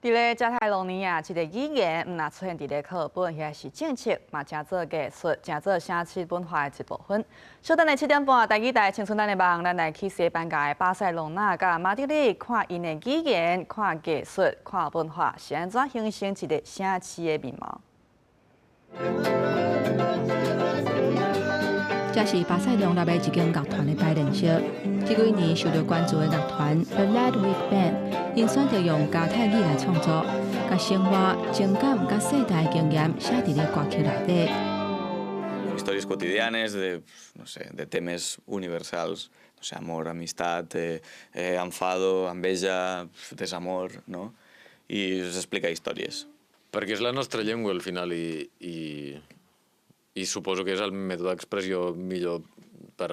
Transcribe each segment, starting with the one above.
伫咧加泰罗尼亚，一个语言毋若出现伫咧课本，遐是政策，嘛正做艺术，正做城市文化的一部分。稍等的7点半，第二台青春咱的梦，咱来去西班牙的巴塞隆纳甲马德里，看因的语言、看艺术、看文化是安怎形成一个城市的面貌。 这是巴塞隆纳的一间乐团的排练室。这几年受到关注的乐团 The Ludwig Band， 因选择用加泰语来创作，把生活、情感甲世代经验写伫咧歌曲内底。Historias cotidianas de, no sé, de temas universals, no sé, amor, amistad, enfado, enveja, desamor, ¿no? I us explica històries. Perquè és la nostra llengua al final i suposo que és el mètode d'expressió millor per...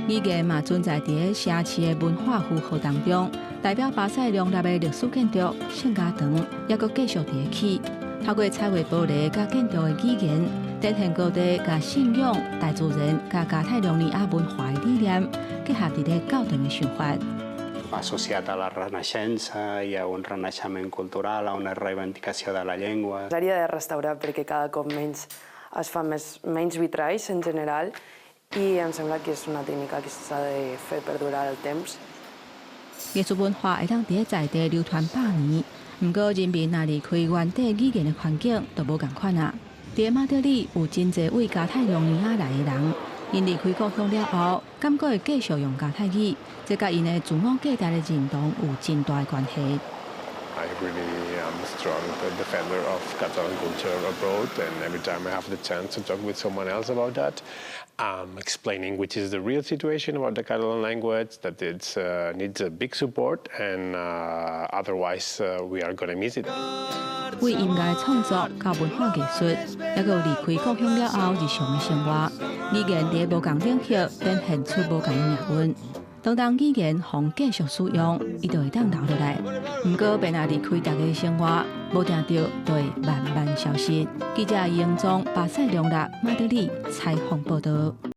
语言嘛存在伫咧城市的文化符号当中，代表巴塞隆纳的历史建筑圣家堂，也阁继续伫咧起。透过彩绘玻璃甲建筑的语言，展现高地甲信仰、大自然甲加泰罗尼亚文化的理念，结合伫咧教堂的想法。 associat a la Renaixença i a un renaixement cultural, a una reivindicació de la llengua. L'àrea de restaurar perquè cada cop menys es fan menys vitralls en general i em sembla que és una tècnica que s'ha de fer perdurar el temps. 艺术文化会当伫咧在地流传百年，不过人民若离开原地语言的环境，就无共款啊。伫马德里有真侪为加泰罗尼亚来的人。 因离开故乡了后，敢阁会继续用加泰语，这甲因的自我价值的认同有真大的关系。 I really am a strong defender of Catalan culture abroad, and every time I have the chance to talk with someone else about that, explaining which is the real situation about the Catalan language, that it needs a big support, and otherwise we are going to miss it. 为音乐创作到文化艺术，也有离开故乡了后日常的生活，语言伫无共领域展现出无共的命运。 当语言互继续使用，伊就会当留落来。不过，变若离开大家的生活，无定着就会慢慢消失。记者杨宗巴塞隆纳马德里采访报道。